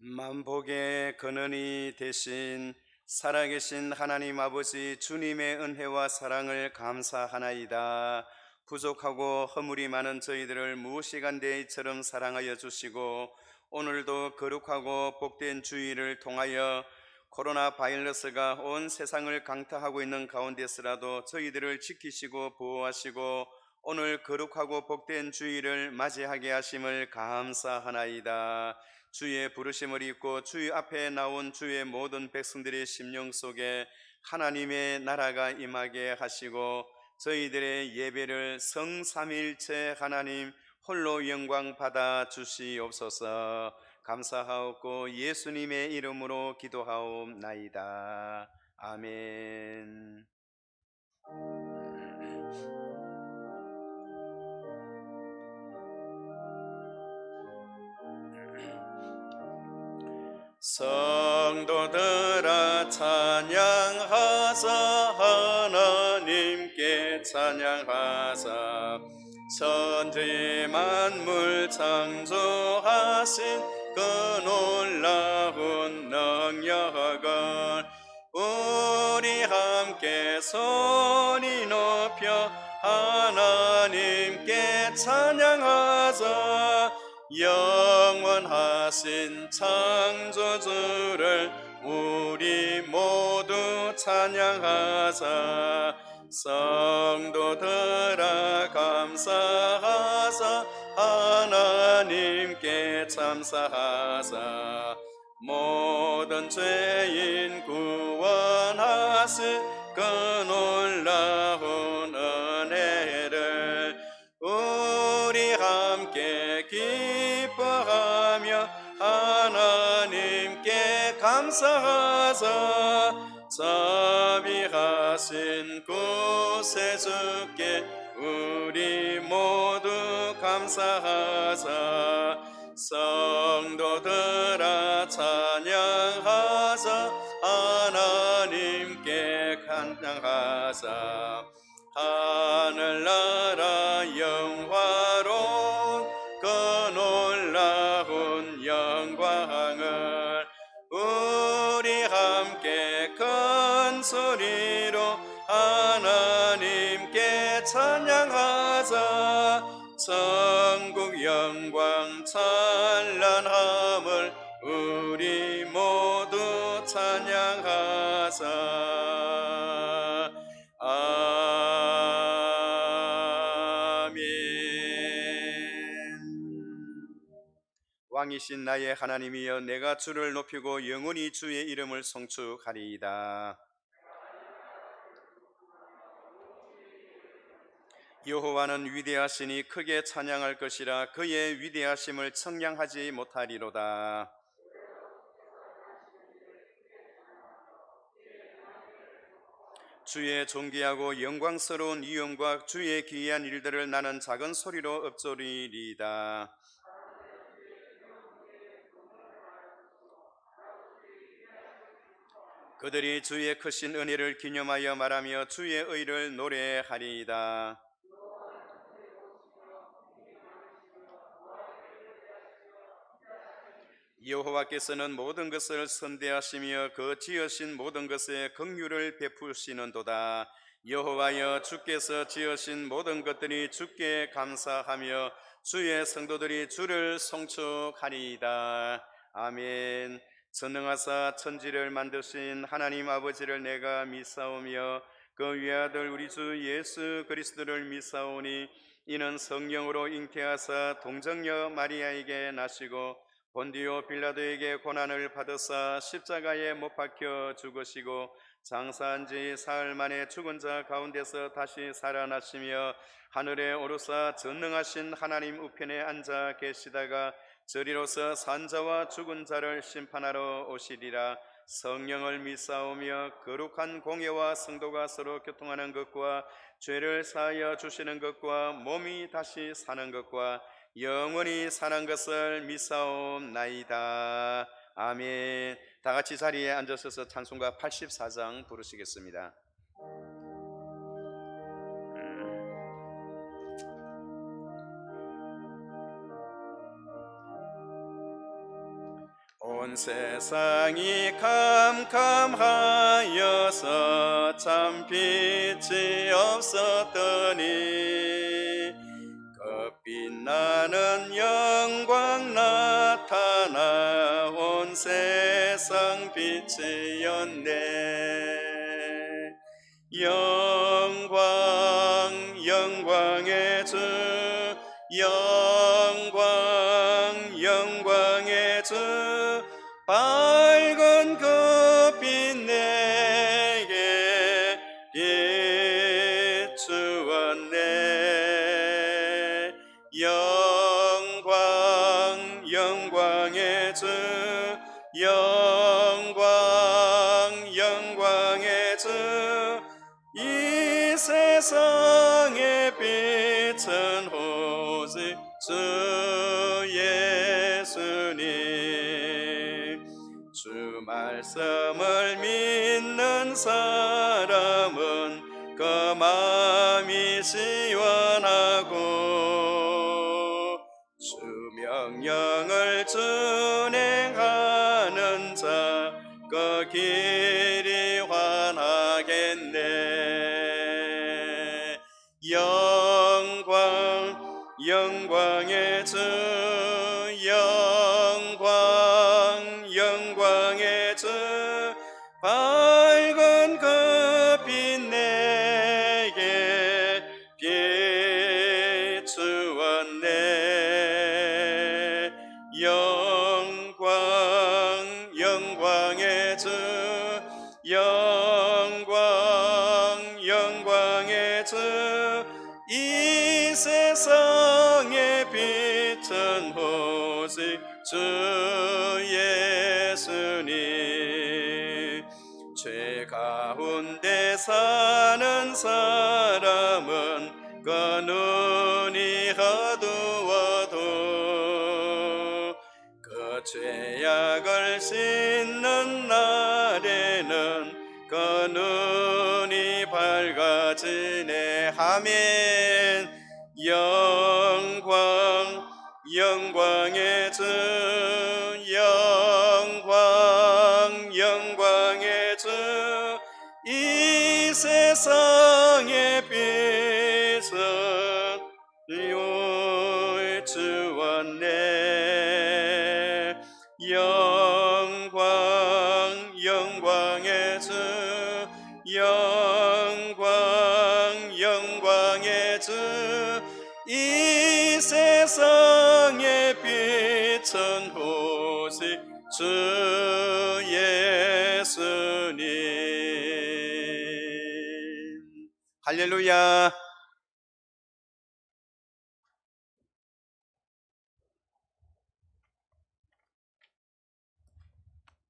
만복의 근원이 되신 살아계신 하나님 아버지 주님의 은혜와 사랑을 감사하나이다. 부족하고 허물이 많은 저희들을 무시간대처럼 사랑하여 주시고 오늘도 거룩하고 복된 주일을 통하여 코로나 바이러스가 온 세상을 강타하고 있는 가운데서라도 저희들을 지키시고 보호하시고 오늘 거룩하고 복된 주일을 맞이하게 하심을 감사하나이다. 주의 부르심을 입고 주의 앞에 나온 주의 모든 백성들의 심령 속에 하나님의 나라가 임하게 하시고 저희들의 예배를 성삼일체 하나님 홀로 영광 받아 주시옵소서. 감사하옵고 예수님의 이름으로 기도하옵나이다. 아멘. 성도들아 찬양하사 하나님께 찬양하사 천지 만물 창조하신 그 놀라운 능력을 우리 함께 소리 높여 하나님께 찬양하자. 영원하신 창조주를 우리 모두 찬양하자. 성도들아 감사하사 하나님께 감사하사 모든 죄인 구원하신 그 놀라운 은혜를 우리 함께 기뻐하며 하나님께 감사하자. 자비하신 구세주께 우리 모두 감사하자. 성도들아 찬양하자. 하나님께 찬양하자. 하늘나라 영화로운 그 놀라운 영광을 우리 함께 큰 소리로 하나님께 찬양하자. 천국 영광 찬란함을 우리 모두 찬양하자. 아멘. 왕이신 나의 하나님이여 내가 주를 높이고 영원히 주의 이름을 송축하리이다. 여호와는 위대하시니 크게 찬양할 것이라. 그의 위대하심을 청량하지 못하리로다. 주의 존귀하고 영광스러운 이음과 주의 기이한 일들을 나는 작은 소리로 읊조리리이다. 그들이 주의 크신 은혜를 기념하여 말하며 주의 의를 노래하리이다. 여호와께서는 모든 것을 선대하시며 그 지으신 모든 것에 긍휼을 베푸시는도다. 여호와여 주께서 지으신 모든 것들이 주께 감사하며 주의 성도들이 주를 송축하리이다. 아멘. 전능하사 천지를 만드신 하나님 아버지를 내가 믿사오며 그 외아들 우리 주 예수 그리스도를 믿사오니 이는 성령으로 잉태하사 동정녀 마리아에게 나시고 본디오 빌라도에게 고난을 받으사 십자가에 못 박혀 죽으시고 장사한 지 사흘 만에 죽은 자 가운데서 다시 살아나시며 하늘에 오르사 전능하신 하나님 우편에 앉아 계시다가 저리로서 산자와 죽은 자를 심판하러 오시리라. 성령을 믿사오며 거룩한 공예와 성도가 서로 교통하는 것과 죄를 사하여 주시는 것과 몸이 다시 사는 것과 영원히 사는 것을 믿사옵나이다. 아멘. 다 같이 자리에 앉으셔서 찬송가 84장 부르시겠습니다. 온 세상이 캄캄하여서 참 빛이 없었더니 그 빛나는 영광 나타나 온 세상 빛이었네. 영광 영광의 주, 영광 영광의 주, 밝은 그 빛 내게 비추었네. 영광 영광의 주, 영광 영광의 주, 이 세상의 빛은 오직 주 예수님. 주 말씀을 믿는 사람은 그 마음이 시원하고 주 명령을 준행하는 자 그 길이 환하겠네. 영광 영광의 주, 영광 영광의 주, 밝은 그 빛 내게 비추었네. 영광 영광의 주, 영광 영광의 주, 이 세상의 빛은 오직 주 예수님. 죄 가운데 사는 사람은 그 눈이 어두워도 그 죄악을 씻는 날에는 그 눈이 밝아지네. 아멘. 영광 영광의 주, 영광 영광의 주, 이 세상의 빛은 주었네. 영광 영광의 주, 영광 영광의 주, 이 세상의 빛은 오직 주 예수님. 할렐루야.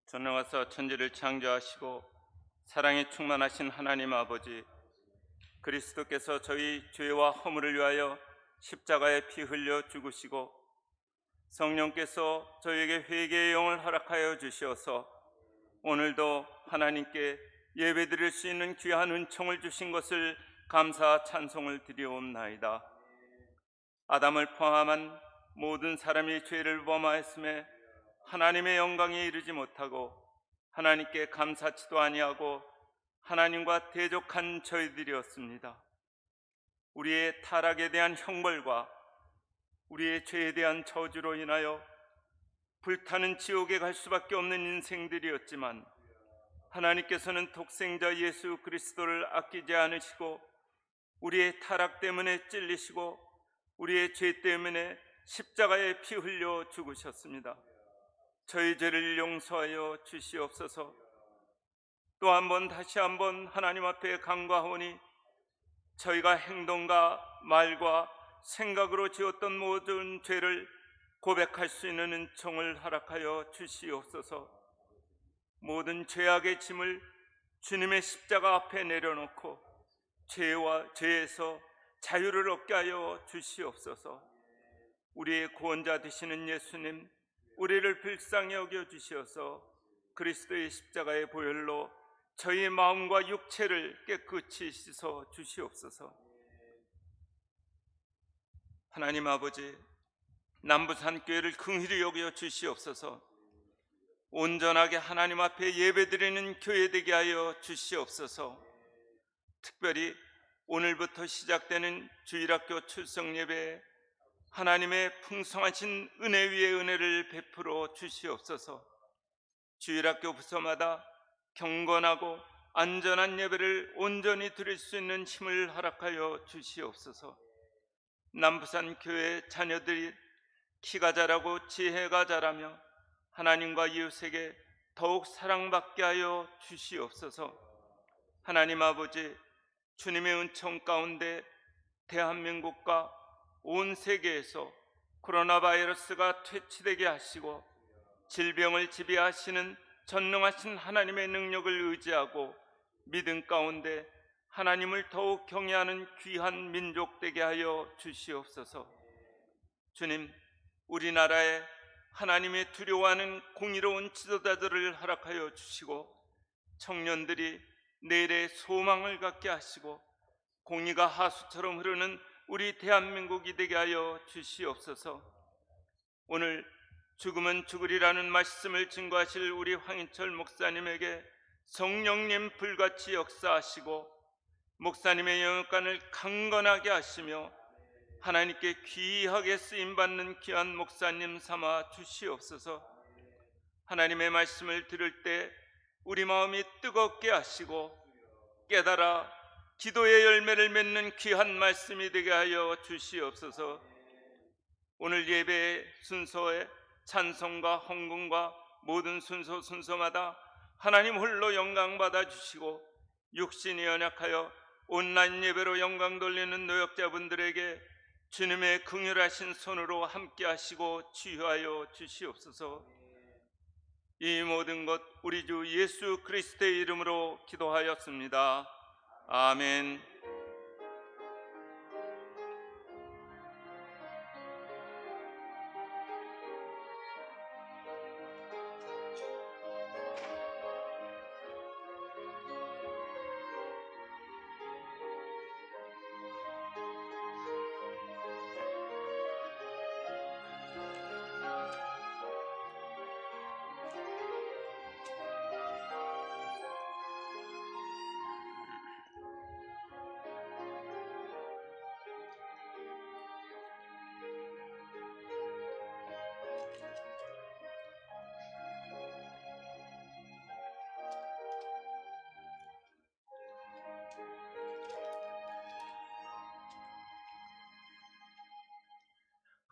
전능하사 천지를 창조하시고 사랑에 충만하신 하나님 아버지, 그리스도께서 저희 죄와 허물을 위하여 십자가에 피 흘려 죽으시고 성령께서 저희에게 회개의 영을 허락하여 주시어서 오늘도 하나님께 예배드릴 수 있는 귀한 은총을 주신 것을 감사 찬송을 드리옵나이다. 아담을 포함한 모든 사람이 죄를 범하였음에 하나님의 영광에 이르지 못하고 하나님께 감사치도 아니하고 하나님과 대적한 저희들이었습니다. 우리의 타락에 대한 형벌과 우리의 죄에 대한 저주로 인하여 불타는 지옥에 갈 수밖에 없는 인생들이었지만 하나님께서는 독생자 예수 그리스도를 아끼지 않으시고 우리의 타락 때문에 찔리시고 우리의 죄 때문에 십자가에 피 흘려 죽으셨습니다. 저희 죄를 용서하여 주시옵소서. 또 한번 다시 한번 하나님 앞에 간구하오니 저희가 행동과 말과 생각으로 지었던 모든 죄를 고백할 수 있는 은총을 허락하여 주시옵소서. 모든 죄악의 짐을 주님의 십자가 앞에 내려놓고 죄에서 자유를 얻게 하여 주시옵소서. 우리의 구원자 되시는 예수님, 우리를 불쌍히 여겨 주시어서 그리스도의 십자가의 보혈로 저희 마음과 육체를 깨끗이 씻어 주시옵소서. 하나님 아버지, 남부산교회를 긍휼히 여겨 주시옵소서. 온전하게 하나님 앞에 예배드리는 교회 되게 하여 주시옵소서. 특별히 오늘부터 시작되는 주일학교 출석 예배에 하나님의 풍성하신 은혜 위에 은혜를 베풀어 주시옵소서. 주일학교 부서마다 경건하고 안전한 예배를 온전히 드릴 수 있는 힘을 허락하여 주시옵소서. 남부산 교회 자녀들이 키가 자라고 지혜가 자라며 하나님과 이웃에게 더욱 사랑받게 하여 주시옵소서. 하나님 아버지, 주님의 은총 가운데 대한민국과 온 세계에서 코로나 바이러스가 퇴치되게 하시고 질병을 지배하시는 전능하신 하나님의 능력을 의지하고 믿음 가운데 하나님을 더욱 경외하는 귀한 민족 되게 하여 주시옵소서. 주님, 우리나라에 하나님의 두려워하는 공의로운 지도자들을 허락하여 주시고 청년들이 내일의 소망을 갖게 하시고 공의가 하수처럼 흐르는 우리 대한민국이 되게 하여 주시옵소서. 오늘 죽으면 죽으리라는 말씀을 증거하실 우리 황인철 목사님에게 성령님 불같이 역사하시고 목사님의 영역관을 강건하게 하시며 하나님께 귀하게 쓰임받는 귀한 목사님 삼아 주시옵소서. 하나님의 말씀을 들을 때 우리 마음이 뜨겁게 하시고 깨달아 기도의 열매를 맺는 귀한 말씀이 되게 하여 주시옵소서. 오늘 예배의 순서에 찬송과 헌금과 모든 순서마다 하나님 홀로 영광 받아 주시고 육신이 연약하여 온라인 예배로 영광 돌리는 노역자분들에게 주님의 긍휼하신 손으로 함께 하시고 치유하여 주시옵소서. 이 모든 것 우리 주 예수 그리스도의 이름으로 기도하였습니다. 아멘.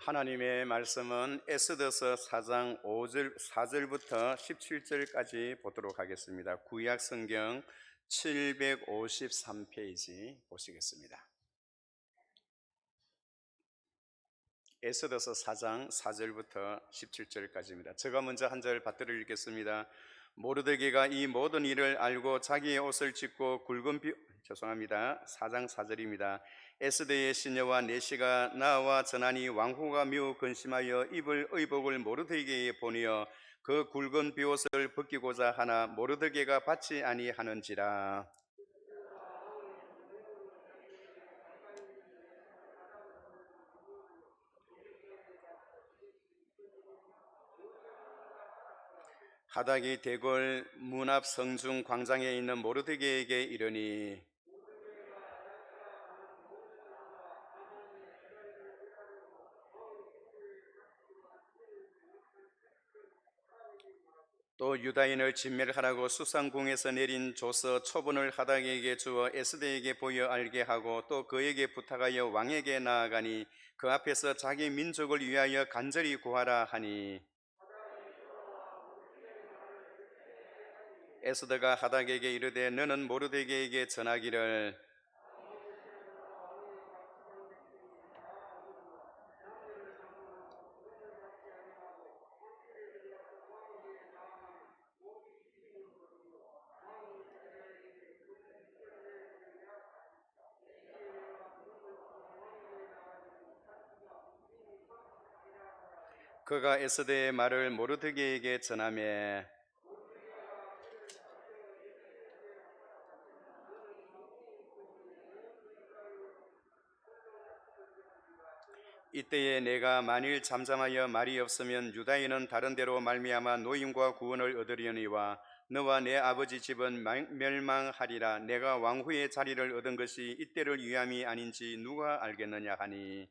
하나님의 말씀은 에스더서 4장 4절부터 17절까지 보도록 하겠습니다. 구약 성경 753페이지 보시겠습니다. 에스더서 4장 4절부터 17절까지입니다. 제가 먼저 한 절 받들어 읽겠습니다. 모르드게가 이 모든 일을 알고 자기의 옷을 찢고 굵은 4장 4절입니다. 에스더의 시녀와 내시가 나와 전하니 왕후가 매우 근심하여 입을 의복을 모르드게에 보내어 그 굵은 비옷을 벗기고자 하나 모르드게가 받지 아니하는지라. 하닥이 대궐 문 앞 성중 광장에 있는 모르드게에게 이르니 또 유다인을 진멸하라고 수상궁에서 내린 조서 초본을 하닥에게 주어 에스더에게 보여 알게 하고 또 그에게 부탁하여 왕에게 나아가니 그 앞에서 자기 민족을 위하여 간절히 구하라 하니 에스더가 하닥에게 이르되 너는 모르드게에게 전하기를 그가 에스더의 말을 모르드게에게 전하매 이때에 내가 만일 잠잠하여 말이 없으면 유다인은 다른 데로 말미암아 노임과 구원을 얻으려니와 너와 내 아버지 집은 멸망하리라. 내가 왕후의 자리를 얻은 것이 이때를 위함이 아닌지 누가 알겠느냐 하니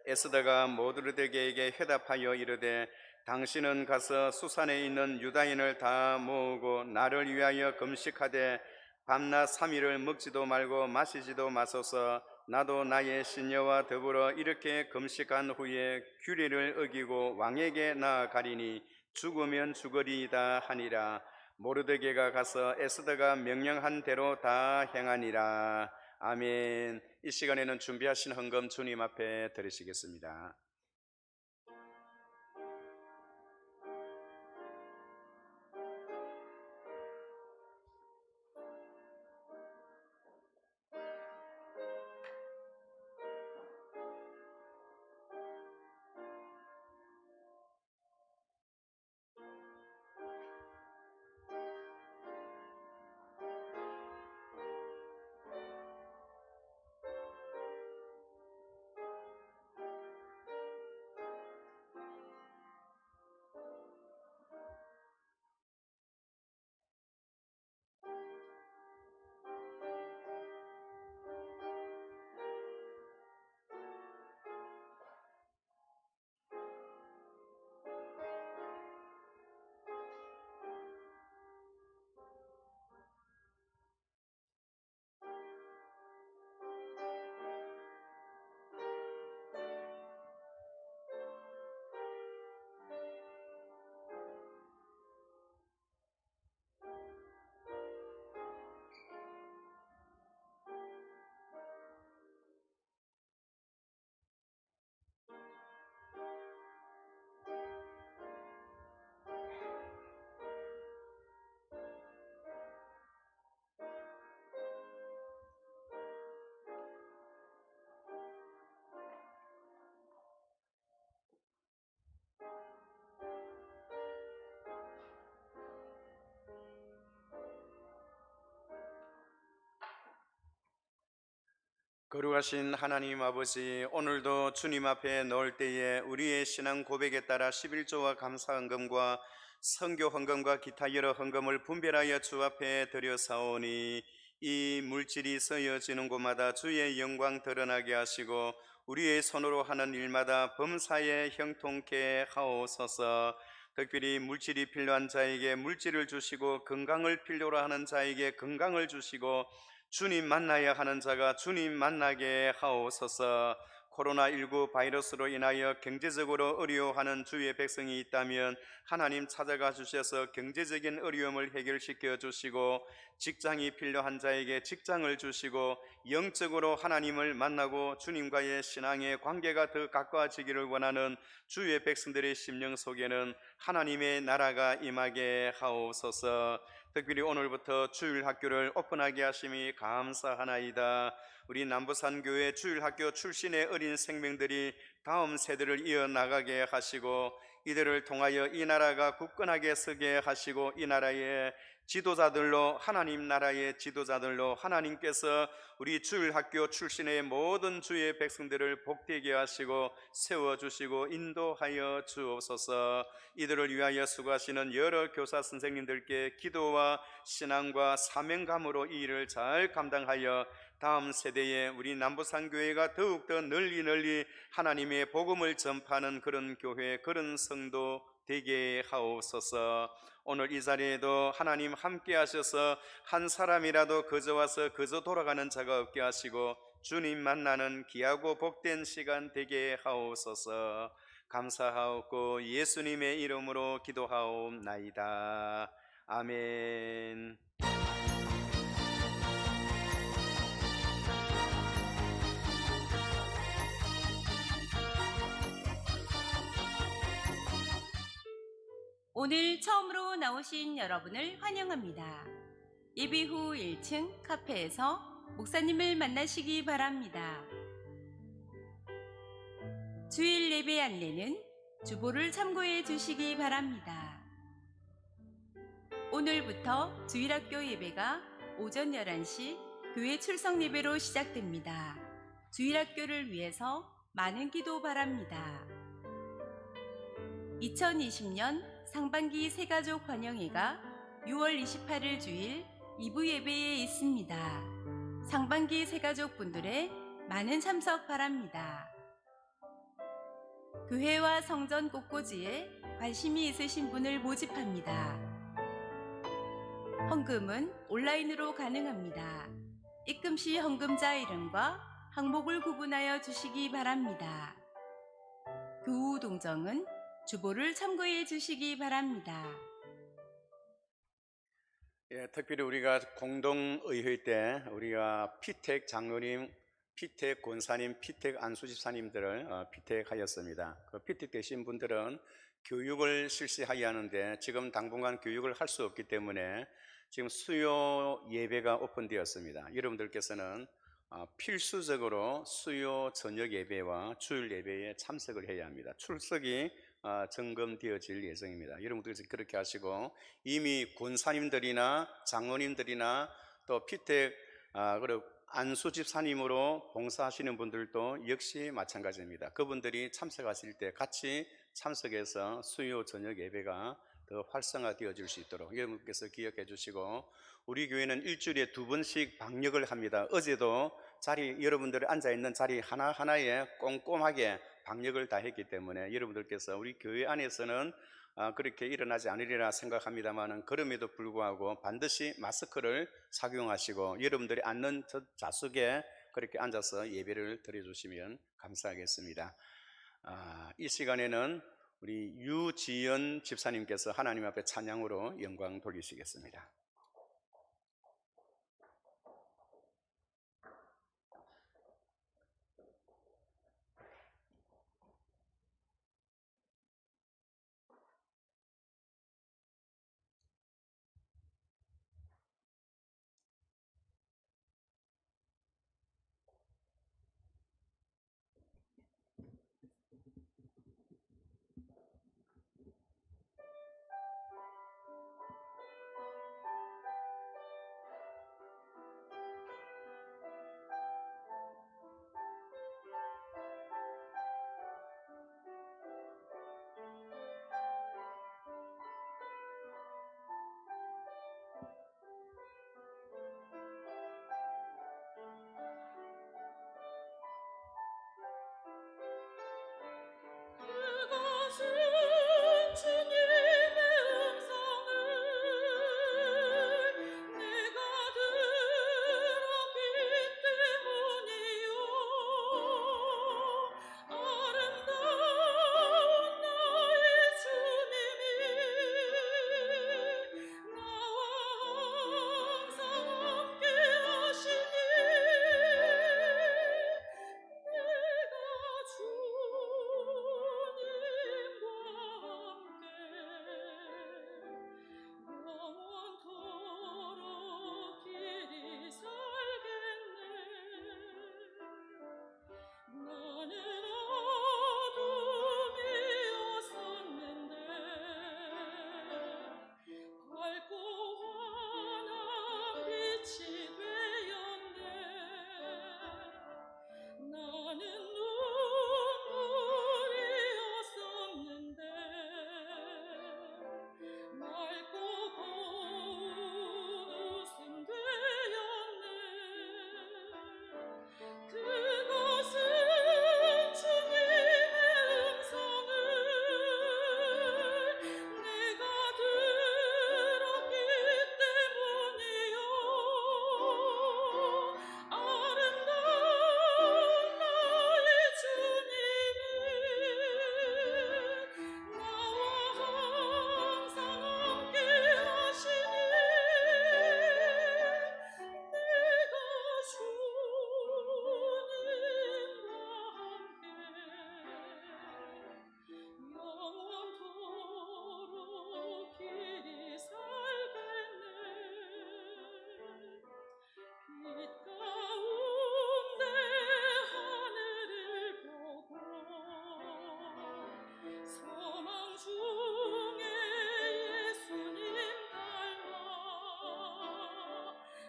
에스더가 모르드게에게 회답하여 이르되 당신은 가서 수산에 있는 유다인을 다 모으고 나를 위하여 금식하되 밤낮 3일을 먹지도 말고 마시지도 마소서. 나도 나의 신녀와 더불어 이렇게 금식한 후에 규례를 어기고 왕에게 나아가리니 죽으면 죽으리이다 하니라. 모르드게가 가서 에스더가 명령한 대로 다 행하니라. 아멘. 이 시간에는 준비하신 헌금 주님 앞에 드리시겠습니다. 거룩하신 하나님 아버지, 오늘도 주님 앞에 나올 때에 우리의 신앙 고백에 따라 11조와 감사 헌금과 선교 헌금과 기타 여러 헌금을 분별하여 주 앞에 드려사오니 이 물질이 쓰여지는 곳마다 주의 영광 드러나게 하시고 우리의 손으로 하는 일마다 범사에 형통케 하옵소서. 특별히 물질이 필요한 자에게 물질을 주시고 건강을 필요로 하는 자에게 건강을 주시고 주님 만나야 하는 자가 주님 만나게 하옵소서. 코로나19 바이러스로 인하여 경제적으로 어려워하는 주의 백성이 있다면 하나님 찾아가 주셔서 경제적인 어려움을 해결시켜 주시고 직장이 필요한 자에게 직장을 주시고 영적으로 하나님을 만나고 주님과의 신앙의 관계가 더 가까워지기를 원하는 주의 백성들의 심령 속에는 하나님의 나라가 임하게 하옵소서. 특별히 오늘부터 주일학교를 오픈하게 하심이 감사하나이다. 우리 남부산교회 주일학교 출신의 어린 생명들이 다음 세대를 이어나가게 하시고 이들을 통하여 이 나라가 굳건하게 서게 하시고 이 나라의 지도자들로 하나님 나라의 지도자들로 하나님께서 우리 주일학교 출신의 모든 주의 백성들을 복되게 하시고 세워주시고 인도하여 주옵소서. 이들을 위하여 수고하시는 여러 교사 선생님들께 기도와 신앙과 사명감으로 이 일을 잘 감당하여 다음 세대에 우리 남부산교회가 더욱더 널리 하나님의 복음을 전파하는 그런 교회, 그런 성도 되게 하옵소서. 오늘 이 자리에도 하나님 함께 하셔서 한 사람이라도 거저 와서 거저 돌아가는 자가 없게 하시고 주님 만나는 귀하고 복된 시간 되게 하옵소서. 감사하옵고 예수님의 이름으로 기도하옵나이다. 아멘. 오늘 처음으로 나오신 여러분을 환영합니다. 예배 후 1층 카페에서 목사님을 만나시기 바랍니다. 주일 예배 안내는 주보를 참고해 주시기 바랍니다. 오늘부터 주일학교 예배가 오전 11시 교회 출석 예배로 시작됩니다. 주일학교를 위해서 많은 기도 바랍니다. 2020년 상반기 새가족 환영회가 6월 28일 주일 2부 예배에 있습니다. 상반기 새가족 분들의 많은 참석 바랍니다. 교회와 성전 꽃꽂이에 관심이 있으신 분을 모집합니다. 헌금은 온라인으로 가능합니다. 입금 시 헌금자 이름과 항목을 구분하여 주시기 바랍니다. 교우 동정은 주보를 참고해 주시기 바랍니다. 예, 특별히 우리가 공동의회 때 우리가 피택 장로님, 피택 권사님, 피택 안수집사님들을 피택하였습니다. 그 피택되신 분들은 교육을 실시하게 하는데 지금 당분간 교육을 할 수 없기 때문에 지금 수요 예배가 오픈되었습니다. 여러분들께서는 필수적으로 수요 저녁 예배와 주일 예배에 참석을 해야 합니다. 출석이 점검되어질 예정입니다. 여러분들 그렇게 하시고, 이미 권사님들이나 장로님들이나 또 피택 그리고 안수집사님으로 봉사하시는 분들도 역시 마찬가지입니다. 그분들이 참석하실 때 같이 참석해서 수요 저녁 예배가 더 활성화되어질 수 있도록 여러분께서 기억해 주시고, 우리 교회는 일주일에 2번씩 방역을 합니다. 어제도 여러분들이 앉아있는 자리 하나하나에 꼼꼼하게 방역을 다 했기 때문에 여러분들께서 우리 교회 안에서는 그렇게 일어나지 않으리라 생각합니다만, 그럼에도 불구하고 반드시 마스크를 착용하시고 여러분들이 앉는 좌석에 그렇게 앉아서 예배를 드려주시면 감사하겠습니다. 이 시간에는 우리 유지연 집사님께서 하나님 앞에 찬양으로 영광 돌리시겠습니다.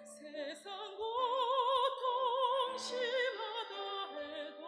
세상 고통 심하다 해도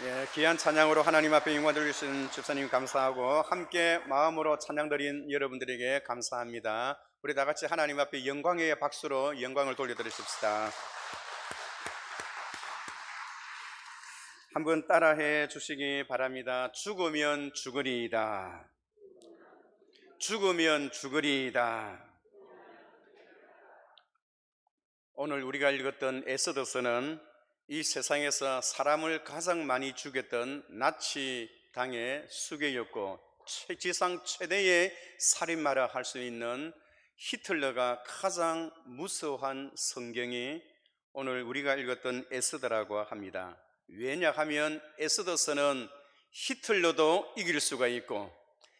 예, 귀한 찬양으로 하나님 앞에 영광 돌리신 집사님 감사하고 함께 마음으로 찬양 드린 여러분들에게 감사합니다. 우리 다 같이 하나님 앞에 영광의 박수로 영광을 돌려드리십시다. 한번 따라해 주시기 바랍니다. 죽으면 죽으리이다. 죽으면 죽으리이다. 오늘 우리가 읽었던 에스더서는 이 세상에서 사람을 가장 많이 죽였던 나치 당의 수괴였고 지상 최대의 살인마라 할 수 있는 히틀러가 가장 무서워한 성경이 오늘 우리가 읽었던 에스더라고 합니다. 왜냐하면 에스더서는 히틀러도 이길 수가 있고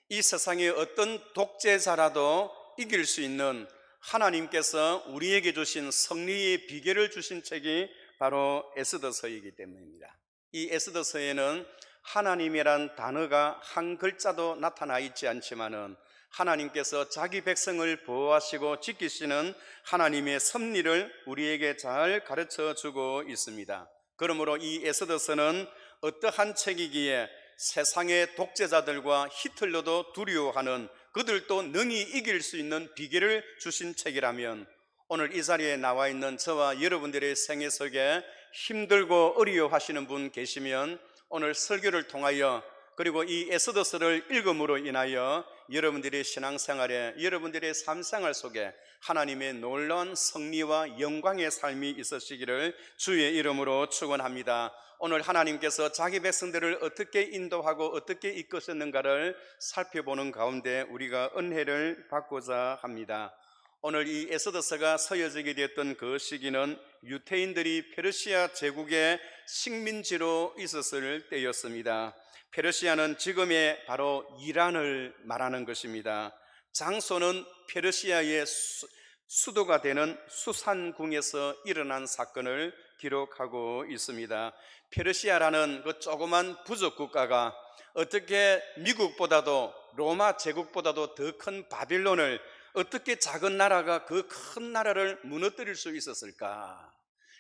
이 세상의 어떤 독재자라도 이길 수 있는 하나님께서 우리에게 주신 승리의 비결을 주신 책이 바로 에스더서이기 때문입니다. 이 에스더서에는 하나님이란 단어가 한 글자도 나타나 있지 않지만은 하나님께서 자기 백성을 보호하시고 지키시는 하나님의 섭리를 우리에게 잘 가르쳐 주고 있습니다. 그러므로 이 에스더서는 어떠한 책이기에 세상의 독재자들과 히틀러도 두려워하는 그들도 능히 이길 수 있는 비결을 주신 책이라면 오늘 이 자리에 나와 있는 저와 여러분들의 생애 속에 힘들고 어려워하시는 분 계시면 오늘 설교를 통하여 그리고 이 에스더서를 읽음으로 인하여 여러분들의 신앙생활에 여러분들의 삶생활 속에 하나님의 놀라운 승리와 영광의 삶이 있으시기를 주의 이름으로 축원합니다. 오늘 하나님께서 자기 백성들을 어떻게 인도하고 어떻게 이끄셨는가를 살펴보는 가운데 우리가 은혜를 받고자 합니다. 오늘 이 에스더서가 서여지게 되었던 그 시기는 유태인들이 페르시아 제국의 식민지로 있었을 때였습니다. 페르시아는 지금의 바로 이란을 말하는 것입니다. 장소는 페르시아의 수도가 되는 수산궁에서 일어난 사건을 기록하고 있습니다. 페르시아라는 그 조그만 부족 국가가 어떻게 미국보다도 로마 제국보다도 더 큰 바빌론을 어떻게 작은 나라가 그 큰 나라를 무너뜨릴 수 있었을까?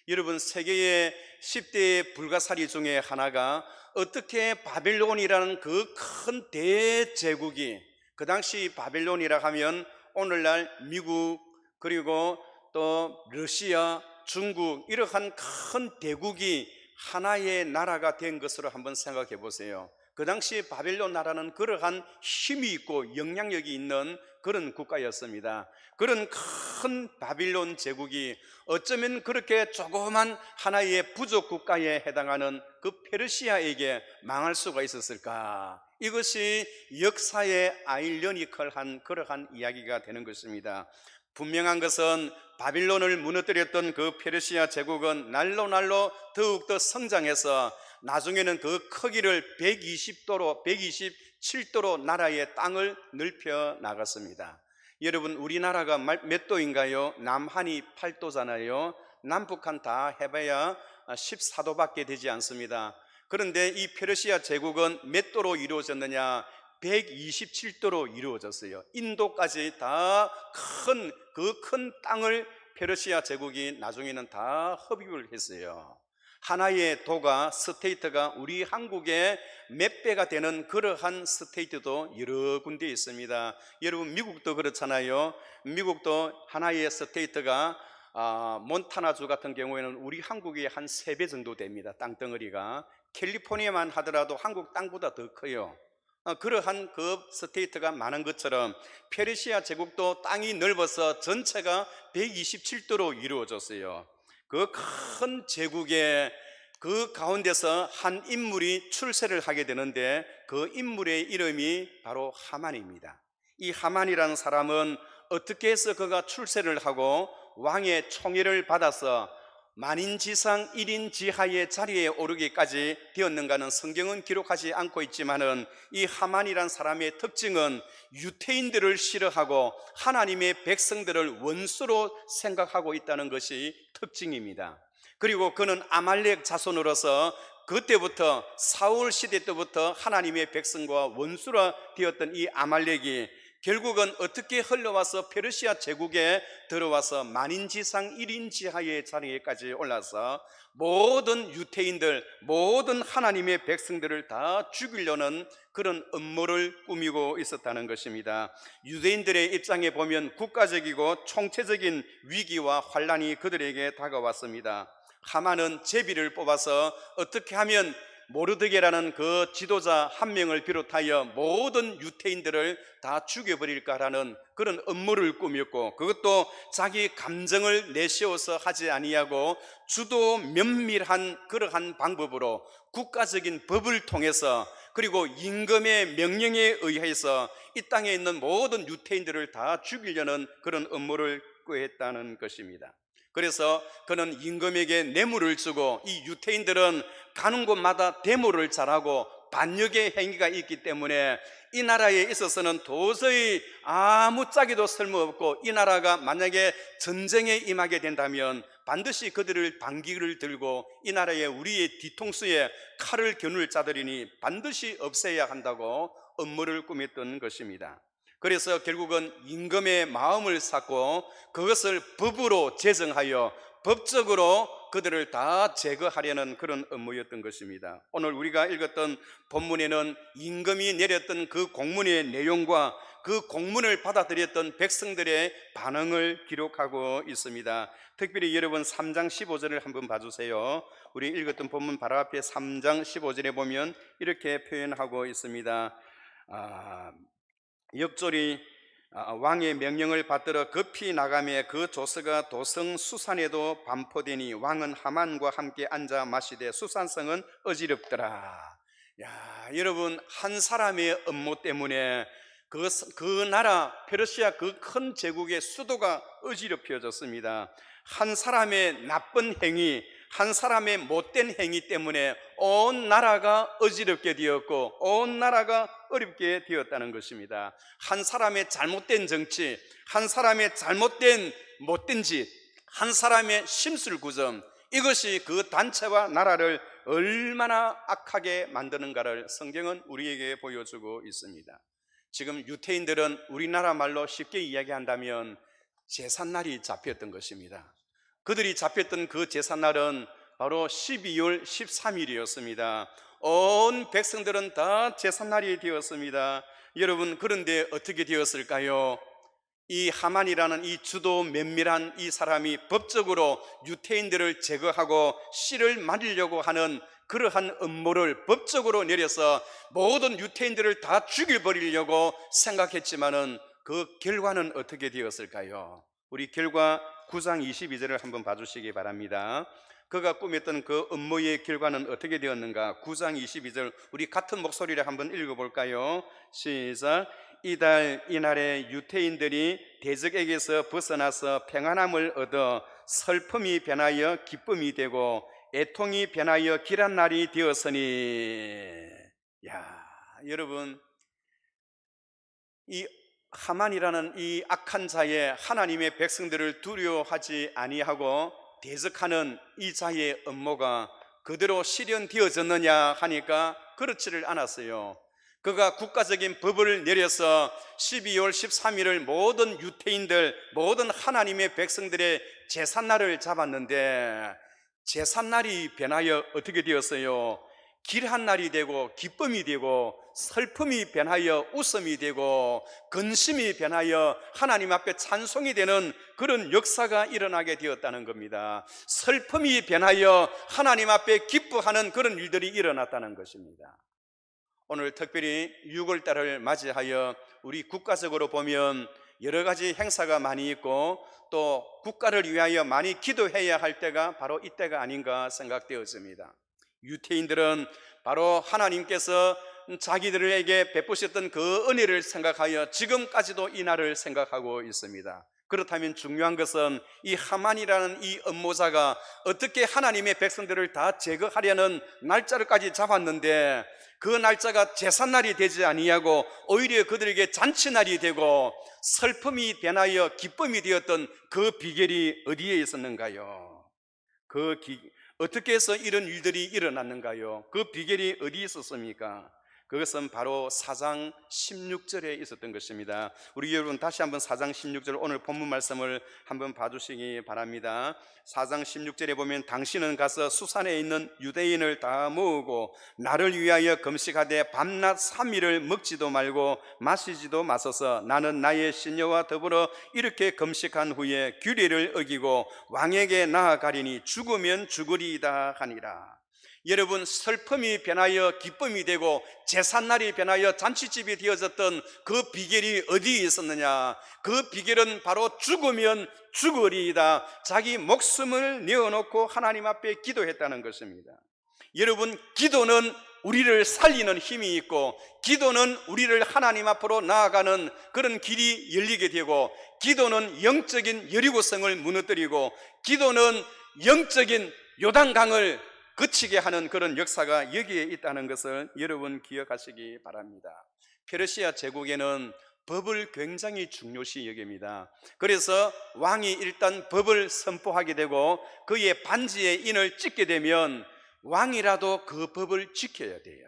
여러분, 세계의 10대의 불가사리 중에 하나가 어떻게 바빌론이라는 그 큰 대제국이, 그 당시 바빌론이라 하면 오늘날 미국 그리고 또 러시아, 중국 이러한 큰 대국이 하나의 나라가 된 것으로 한번 생각해 보세요. 그 당시 바빌론 나라는 그러한 힘이 있고 영향력이 있는 그런 국가였습니다. 그런 큰 바빌론 제국이 어쩌면 그렇게 조그만 하나의 부족 국가에 해당하는 그 페르시아에게 망할 수가 있었을까? 이것이 역사의 아이러니컬한 그러한 이야기가 되는 것입니다. 분명한 것은 바빌론을 무너뜨렸던 그 페르시아 제국은 날로 더욱더 성장해서 나중에는 그 크기를 127도로 나라의 땅을 넓혀 나갔습니다. 여러분, 우리나라가 몇 도인가요? 남한이 8도잖아요. 남북한 다 해봐야 14도밖에 되지 않습니다. 그런데 이 페르시아 제국은 몇 도로 이루어졌느냐? 127도로 이루어졌어요. 인도까지 다 큰 땅을 페르시아 제국이 나중에는 다 흡입을 했어요. 하나의 도가, 스테이트가 우리 한국의 몇 배가 되는 그러한 스테이트도 여러 군데 있습니다. 여러분, 미국도 그렇잖아요. 미국도 하나의 스테이트가 몬타나주 같은 경우에는 우리 한국의 한 3배 정도 됩니다. 땅덩어리가. 캘리포니아만 하더라도 한국 땅보다 더 커요. 그러한 그 스테이트가 많은 것처럼 페르시아 제국도 땅이 넓어서 전체가 127도로 이루어졌어요. 그 큰 제국의 그 가운데서 한 인물이 출세를 하게 되는데 그 인물의 이름이 바로 하만입니다. 이 하만이라는 사람은 어떻게 해서 그가 출세를 하고 왕의 총애를 받아서 만인지상 1인 지하의 자리에 오르기까지 되었는가는 성경은 기록하지 않고 있지만은 이 하만이란 사람의 특징은 유태인들을 싫어하고 하나님의 백성들을 원수로 생각하고 있다는 것이 특징입니다. 그리고 그는 아말렉 자손으로서 그때부터 사울 시대 때부터 하나님의 백성과 원수가 되었던 이 아말렉이 결국은 어떻게 흘러와서 페르시아 제국에 들어와서 만인지상 1인지하의 자리에까지 올라서 모든 유태인들, 모든 하나님의 백성들을 다 죽이려는 그런 음모를 꾸미고 있었다는 것입니다. 유대인들의 입장에 보면 국가적이고 총체적인 위기와 환란이 그들에게 다가왔습니다. 하만은 제비를 뽑아서 어떻게 하면 모르드게라는 그 지도자 한 명을 비롯하여 모든 유태인들을 다 죽여버릴까라는 그런 음모를 꾸몄고, 그것도 자기 감정을 내세워서 하지 아니하고 주도 면밀한 그러한 방법으로 국가적인 법을 통해서, 그리고 임금의 명령에 의해서 이 땅에 있는 모든 유태인들을 다 죽이려는 그런 음모를 꾀했다는 것입니다. 그래서 그는 임금에게 뇌물을 주고, 이 유태인들은 가는 곳마다 데모를 잘하고 반역의 행위가 있기 때문에 이 나라에 있어서는 도저히 아무짝에도 쓸모없고, 이 나라가 만약에 전쟁에 임하게 된다면 반드시 그들을 반기를 들고 이 나라에 우리의 뒤통수에 칼을 겨눌 자들이니 반드시 없애야 한다고 음모를 꾸몄던 것입니다. 그래서 결국은 임금의 마음을 샀고 그것을 법으로 제정하여 법적으로 그들을 다 제거하려는 그런 음모였던 것입니다. 오늘 우리가 읽었던 본문에는 임금이 내렸던 그 공문의 내용과 그 공문을 받아들였던 백성들의 반응을 기록하고 있습니다. 특별히 여러분 3장 15절을 한번 봐주세요. 우리 읽었던 본문 바로 앞에 3장 15절에 보면 이렇게 표현하고 있습니다. 역졸이 왕의 명령을 받들어 급히 나가매 그 조서가 도성 수산에도 반포되니 왕은 하만과 함께 앉아 마시되 수산성은 어지럽더라. 여러분, 한 사람의 음모 때문에 그 나라 페르시아 그 큰 제국의 수도가 어지럽혀졌습니다. 한 사람의 나쁜 행위, 한 사람의 못된 행위 때문에 온 나라가 어지럽게 되었고 온 나라가 어렵게 되었다는 것입니다. 한 사람의 잘못된 정치, 한 사람의 잘못된 못된 짓, 한 사람의 심술구점, 이것이 그 단체와 나라를 얼마나 악하게 만드는가를 성경은 우리에게 보여주고 있습니다. 지금 유태인들은 우리나라 말로 쉽게 이야기한다면 제삿날이 잡혔던 것입니다. 그들이 잡혔던 그 제삿날은 바로 12월 13일이었습니다. 온 백성들은 다 제삿날이 되었습니다. 여러분, 그런데 어떻게 되었을까요? 이 하만이라는 이 주도 면밀한 이 사람이 법적으로 유태인들을 제거하고 씨를 말리려고 하는 그러한 음모를 법적으로 내려서 모든 유태인들을 다 죽여버리려고 생각했지만은 그 결과는 어떻게 되었을까요? 우리 결과 9장 22절을 한번 봐주시기 바랍니다. 그가 꾸몄던 그 음모의 결과는 어떻게 되었는가? 9장 22절 우리 같은 목소리를 한번 읽어볼까요? 시작. 이날에 유태인들이 대적에게서 벗어나서 평안함을 얻어 슬픔이 변하여 기쁨이 되고 애통이 변하여 길한 날이 되었으니. 여러분, 이 하만이라는 이 악한 자의 하나님의 백성들을 두려워하지 아니하고 대적하는 이 자의 음모가 그대로 실현되어졌느냐 하니까 그렇지를 않았어요. 그가 국가적인 법을 내려서 12월 13일을 모든 유태인들, 모든 하나님의 백성들의 제삿날을 잡았는데 제삿날이 변하여 어떻게 되었어요? 길한 날이 되고 기쁨이 되고 슬픔이 변하여 웃음이 되고 근심이 변하여 하나님 앞에 찬송이 되는 그런 역사가 일어나게 되었다는 겁니다. 슬픔이 변하여 하나님 앞에 기뻐하는 그런 일들이 일어났다는 것입니다. 오늘 특별히 6월달을 맞이하여 우리 국가적으로 보면 여러 가지 행사가 많이 있고 또 국가를 위하여 많이 기도해야 할 때가 바로 이때가 아닌가 생각되어집니다. 유태인들은 바로 하나님께서 자기들에게 베푸셨던 그 은혜를 생각하여 지금까지도 이 날을 생각하고 있습니다. 그렇다면 중요한 것은 이 하만이라는 이 음모자가 어떻게 하나님의 백성들을 다 제거하려는 날짜를까지 잡았는데 그 날짜가 제삿날이 되지 아니하고 오히려 그들에게 잔치날이 되고 슬픔이 변하여 기쁨이 되었던 그 비결이 어디에 있었는가요? 어떻게 해서 이런 일들이 일어났는가요? 그 비결이 어디에 있었습니까? 그것은 바로 4장 16절에 있었던 것입니다. 우리 여러분 다시 한번 4장 16절 오늘 본문 말씀을 한번 봐주시기 바랍니다. 4장 16절에 보면 당신은 가서 수산에 있는 유대인을 다 모으고 나를 위하여 금식하되 밤낮 3일을 먹지도 말고 마시지도 마소서. 나는 나의 신녀와 더불어 이렇게 금식한 후에 규례를 어기고 왕에게 나아가리니 죽으면 죽으리이다 하니라. 여러분, 슬픔이 변하여 기쁨이 되고 제삿날이 변하여 잔치집이 되어졌던 그 비결이 어디에 있었느냐? 그 비결은 바로 죽으면 죽으리이다, 자기 목숨을 내어놓고 하나님 앞에 기도했다는 것입니다. 여러분, 기도는 우리를 살리는 힘이 있고, 기도는 우리를 하나님 앞으로 나아가는 그런 길이 열리게 되고, 기도는 영적인 여리고성을 무너뜨리고, 기도는 영적인 요단강을 그치게 하는 그런 역사가 여기에 있다는 것을 여러분 기억하시기 바랍니다. 페르시아 제국에는 법을 굉장히 중요시 여깁니다. 그래서 왕이 일단 법을 선포하게 되고 그의 반지에 인을 찍게 되면 왕이라도 그 법을 지켜야 돼요.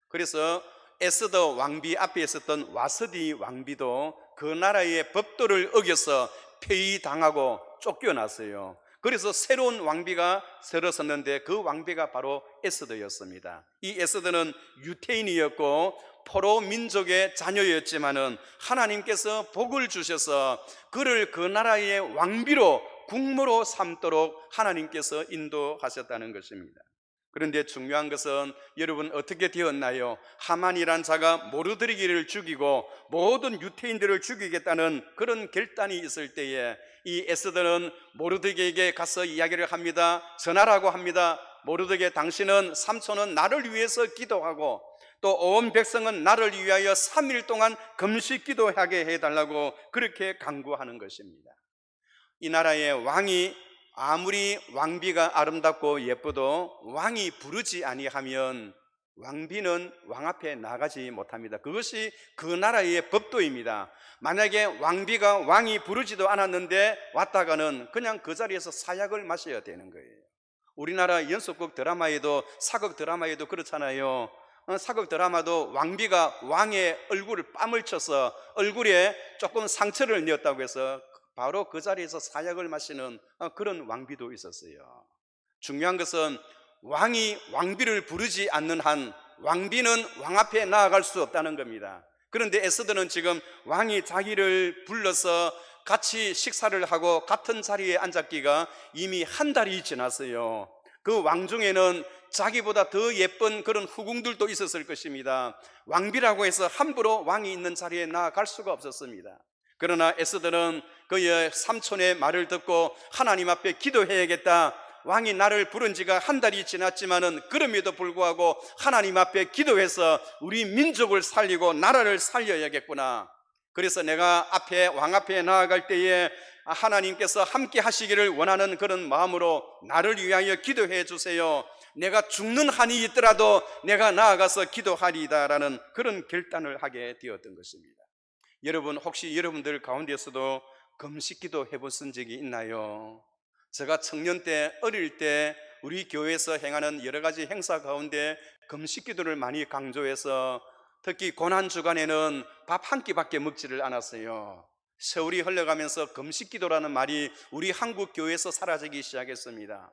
그래서 에스더 왕비 앞에 있었던 와스디 왕비도 그 나라의 법도를 어겨서 폐위당하고 쫓겨났어요. 그래서 새로운 왕비가 서러섰는데 그 왕비가 바로 에스더였습니다. 이 에스더는 유태인이었고 포로 민족의 자녀였지만은 하나님께서 복을 주셔서 그를 그 나라의 왕비로 국무로 삼도록 하나님께서 인도하셨다는 것입니다. 그런데 중요한 것은 여러분 어떻게 되었나요? 하만이란 자가 모르드리기를 죽이고 모든 유태인들을 죽이겠다는 그런 결단이 있을 때에 이 에스더는 모르드게에게 가서 이야기를 합니다. 전하라고 합니다. 모르드게, 당신은 삼촌은 나를 위해서 기도하고 또 온 백성은 나를 위하여 3일 동안 금식 기도하게 해달라고 그렇게 강구하는 것입니다. 이 나라의 왕이 아무리 왕비가 아름답고 예뻐도 왕이 부르지 아니하면 왕비는 왕 앞에 나가지 못합니다. 그것이 그 나라의 법도입니다. 만약에 왕비가 왕이 부르지도 않았는데 왔다가는 그냥 그 자리에서 사약을 마셔야 되는 거예요. 우리나라 연속극 드라마에도, 사극 드라마에도 그렇잖아요. 사극 드라마도 왕비가 왕의 얼굴을 뺨을 쳐서 얼굴에 조금 상처를 내었다고 해서 바로 그 자리에서 사약을 마시는 그런 왕비도 있었어요. 중요한 것은 왕이 왕비를 부르지 않는 한 왕비는 왕 앞에 나아갈 수 없다는 겁니다. 그런데 에스더는 지금 왕이 자기를 불러서 같이 식사를 하고 같은 자리에 앉았기가 이미 한 달이 지났어요. 그 왕 중에는 자기보다 더 예쁜 그런 후궁들도 있었을 것입니다. 왕비라고 해서 함부로 왕이 있는 자리에 나아갈 수가 없었습니다. 그러나 에스더는 그의 삼촌의 말을 듣고 하나님 앞에 기도해야겠다. 왕이 나를 부른 지가 한 달이 지났지만은 그럼에도 불구하고 하나님 앞에 기도해서 우리 민족을 살리고 나라를 살려야겠구나. 그래서 내가 왕 앞에 나아갈 때에 하나님께서 함께 하시기를 원하는 그런 마음으로 나를 위하여 기도해 주세요. 내가 죽는 한이 있더라도 내가 나아가서 기도하리이다라는 그런 결단을 하게 되었던 것입니다. 여러분, 혹시 여러분들 가운데서도 금식기도 해보신 적이 있나요? 제가 청년 때, 어릴 때 우리 교회에서 행하는 여러 가지 행사 가운데 금식기도를 많이 강조해서 특히 고난주간에는 밥 한 끼밖에 먹지를 않았어요. 세월이 흘러가면서 금식기도라는 말이 우리 한국 교회에서 사라지기 시작했습니다.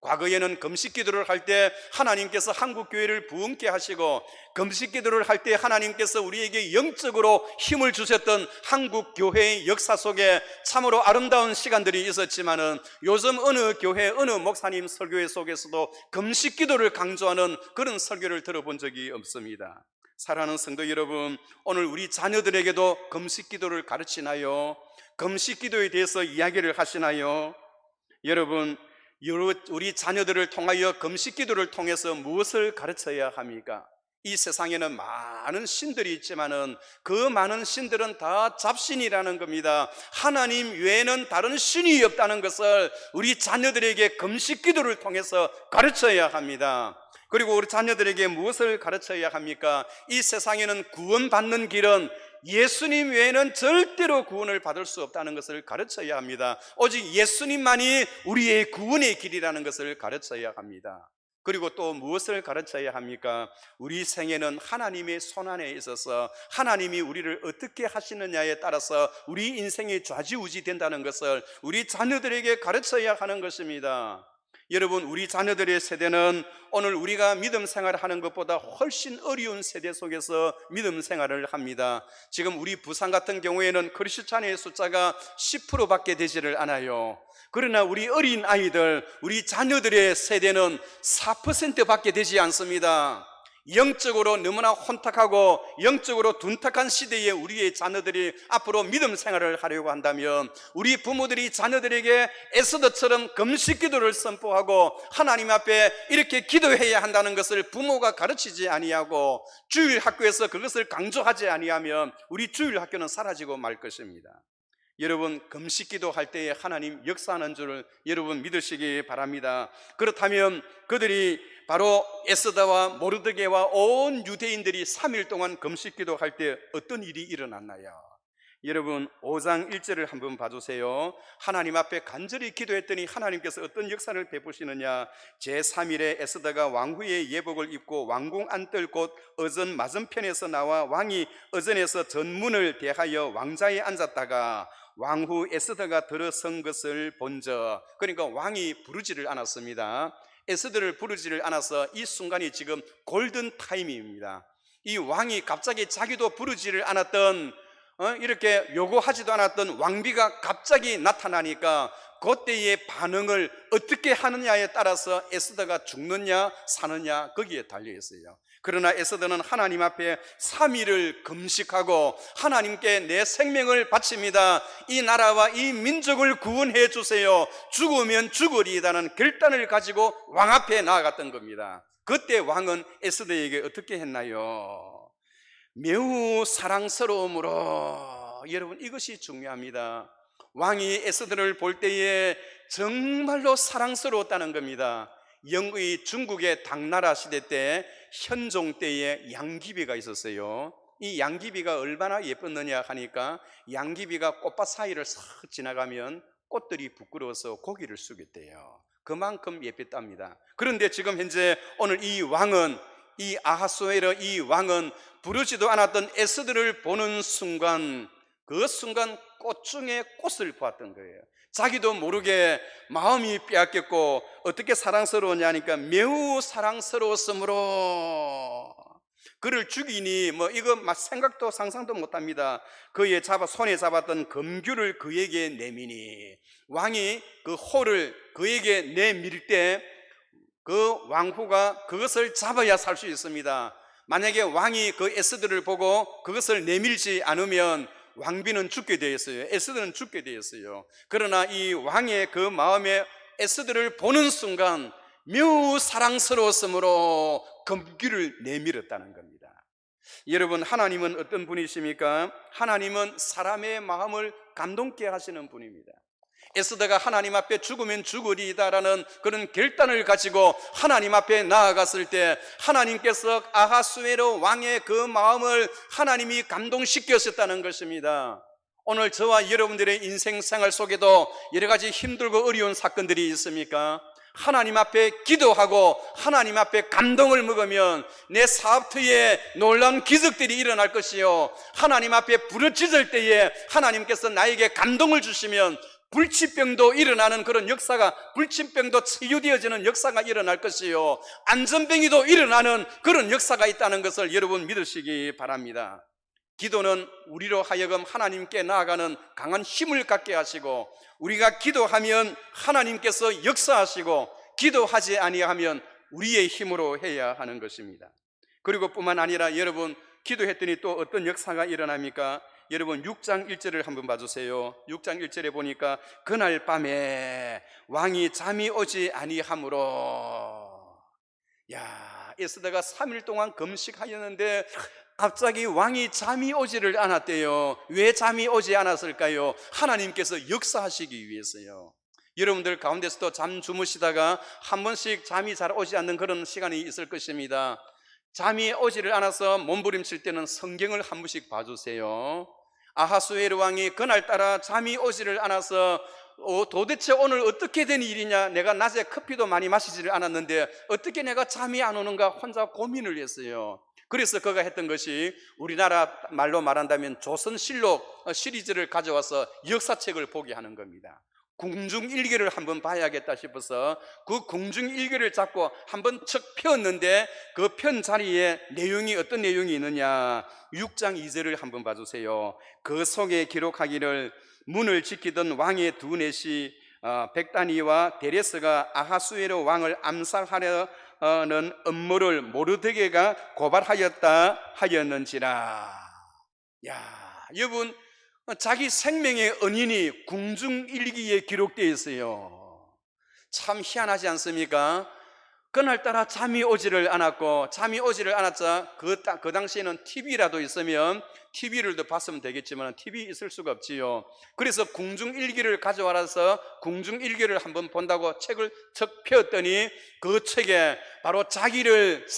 과거에는 금식기도를 할 때 하나님께서 한국 교회를 부흥케 하시고 금식기도를 할 때 하나님께서 우리에게 영적으로 힘을 주셨던 한국 교회의 역사 속에 참으로 아름다운 시간들이 있었지만은 요즘 어느 교회, 어느 목사님 설교회 속에서도 금식기도를 강조하는 그런 설교를 들어본 적이 없습니다. 사랑하는 성도 여러분, 오늘 우리 자녀들에게도 금식기도를 가르치나요? 금식기도에 대해서 이야기를 하시나요? 여러분, 우리 자녀들을 통하여 금식기도를 통해서 무엇을 가르쳐야 합니까? 이 세상에는 많은 신들이 있지만은 그 많은 신들은 다 잡신이라는 겁니다. 하나님 외에는 다른 신이 없다는 것을 우리 자녀들에게 금식기도를 통해서 가르쳐야 합니다. 그리고 우리 자녀들에게 무엇을 가르쳐야 합니까? 이 세상에는 구원받는 길은 예수님 외에는 절대로 구원을 받을 수 없다는 것을 가르쳐야 합니다. 오직 예수님만이 우리의 구원의 길이라는 것을 가르쳐야 합니다. 그리고 또 무엇을 가르쳐야 합니까? 우리 생애는 하나님의 손안에 있어서 하나님이 우리를 어떻게 하시느냐에 따라서 우리 인생이 좌지우지 된다는 것을 우리 자녀들에게 가르쳐야 하는 것입니다. 여러분, 우리 자녀들의 세대는 오늘 우리가 믿음 생활을 하는 것보다 훨씬 어려운 세대 속에서 믿음 생활을 합니다. 지금 우리 부산 같은 경우에는 크리스찬의 숫자가 10%밖에 되지를 않아요. 그러나 우리 어린 아이들, 우리 자녀들의 세대는 4%밖에 되지 않습니다. 영적으로 너무나 혼탁하고 영적으로 둔탁한 시대에 우리의 자녀들이 앞으로 믿음 생활을 하려고 한다면 우리 부모들이 자녀들에게 에스더처럼 금식 기도를 선포하고 하나님 앞에 이렇게 기도해야 한다는 것을 부모가 가르치지 아니하고 주일 학교에서 그것을 강조하지 아니하면 우리 주일 학교는 사라지고 말 것입니다. 여러분, 금식 기도할 때에 하나님 역사하는 줄을 여러분 믿으시기 바랍니다. 그렇다면 그들이 바로 에스더와 모르드게와 온 유대인들이 3일 동안 금식 기도할 때 어떤 일이 일어났나요? 여러분, 5장 1절을 한번 봐주세요. 하나님 앞에 간절히 기도했더니 하나님께서 어떤 역사를 베푸시느냐. 제3일에 에스더가 왕후의 예복을 입고 왕궁 안뜰 곳 어전 맞은편에서 나와 왕이 어전에서 전문을 대하여 왕자에 앉았다가 왕후 에스더가 들어선 것을 본저, 그러니까 왕이 부르지를 않았습니다. 에스더를 부르지를 않아서 이 순간이 지금 골든 타임입니다. 이 왕이 갑자기 자기도 부르지를 않았던 이렇게 요구하지도 않았던 왕비가 갑자기 나타나니까 그때의 반응을 어떻게 하느냐에 따라서 에스더가 죽느냐 사느냐 거기에 달려있어요. 그러나 에스더는 하나님 앞에 3일을 금식하고 하나님께 내 생명을 바칩니다. 이 나라와 이 민족을 구원해 주세요. 죽으면 죽으리이다는 결단을 가지고 왕 앞에 나아갔던 겁니다. 그때 왕은 에스더에게 어떻게 했나요? 매우 사랑스러움으로. 여러분, 이것이 중요합니다. 왕이 에스더를 볼 때에 정말로 사랑스러웠다는 겁니다. 영의 중국의 당나라 시대 때 현종 때에 양귀비가 있었어요. 이 양귀비가 얼마나 예뻤느냐 하니까 양귀비가 꽃밭 사이를 싹 지나가면 꽃들이 부끄러워서 고개를 숙였대요. 그만큼 예뻤답니다. 그런데 지금 현재 오늘 이 왕은, 이 아하수에로 이 왕은 부르지도 않았던 에스더를 보는 순간, 그 순간 꽃 중에 꽃을 보았던 거예요. 자기도 모르게 마음이 빼앗겼고 어떻게 사랑스러웠냐 하니까 매우 사랑스러웠으므로 그를 죽이니 이거 생각도 상상도 못합니다. 그의 손에 잡았던 금규를 그에게 내미니, 왕이 그 호를 그에게 내밀 때 그 왕후가 그것을 잡아야 살 수 있습니다. 만약에 왕이 그 에스더를 보고 그것을 내밀지 않으면 왕비는 죽게 되었어요. 에스더는 죽게 되었어요. 그러나 이 왕의 그 마음에 에스더를 보는 순간 매우 사랑스러웠으므로 금귀를 내밀었다는 겁니다. 여러분, 하나님은 어떤 분이십니까? 하나님은 사람의 마음을 감동케 하시는 분입니다. 에스더가 하나님 앞에 죽으면 죽으리이다라는 그런 결단을 가지고 하나님 앞에 나아갔을 때 하나님께서 아하수에로 왕의 그 마음을 하나님이 감동시켰었다는 것입니다. 오늘 저와 여러분들의 인생 생활 속에도 여러 가지 힘들고 어려운 사건들이 있습니까? 하나님 앞에 기도하고 하나님 앞에 감동을 먹으면 내 사업터에 놀라운 기적들이 일어날 것이요, 하나님 앞에 부르짖을 때에 하나님께서 나에게 감동을 주시면 불치병도 일어나는 그런 역사가, 불치병도 치유되어지는 역사가 일어날 것이요, 안전병이도 일어나는 그런 역사가 있다는 것을 여러분 믿으시기 바랍니다. 기도는 우리로 하여금 하나님께 나아가는 강한 힘을 갖게 하시고, 우리가 기도하면 하나님께서 역사하시고, 기도하지 아니하면 우리의 힘으로 해야 하는 것입니다. 그리고 뿐만 아니라 여러분, 기도했더니 또 어떤 역사가 일어납니까? 여러분 6장 1절을 한번 봐주세요. 6장 1절에 보니까 그날 밤에 왕이 잠이 오지 아니하므로, 에스더가 3일 동안 금식하였는데 갑자기 왕이 잠이 오지를 않았대요. 왜 잠이 오지 않았을까요? 하나님께서 역사하시기 위해서요. 여러분들 가운데서도 잠 주무시다가 한 번씩 잠이 잘 오지 않는 그런 시간이 있을 것입니다. 잠이 오지를 않아서 몸부림칠 때는 성경을 한 번씩 봐주세요. 아하수에르 왕이 그날따라 잠이 오지를 않아서 도대체 오늘 어떻게 된 일이냐, 내가 낮에 커피도 많이 마시지를 않았는데 어떻게 내가 잠이 안 오는가 혼자 고민을 했어요. 그래서 그가 했던 것이 우리나라 말로 말한다면 조선실록 시리즈를 가져와서 역사책을 보게 하는 겁니다. 궁중일기를 한번 봐야겠다 싶어서 그 궁중일기를 잡고 한번 척 펴었는데 그 편 자리에 내용이 어떤 내용이 있느냐, 6장 2절을 한번 봐주세요. 그 속에 기록하기를 문을 지키던 왕의 두 넷이 백다니와 데레스가 아하수에로 왕을 암살하려는 음모를 모르드게가 고발하였다 하였는지라. 야, 여러분, 자기 생명의 은인이 궁중일기에 기록되어 있어요. 참 희한하지 않습니까? 그날따라 잠이 오지를 않았고, 잠이 오지를 않았자 그 당시에는 TV라도 있으면 TV를 더 봤으면 되겠지만 TV 있을 수가 없지요. 그래서 궁중일기를 가져와서 궁중일기를 한번 본다고 책을 척 펴었더니 그 책에 바로 자기의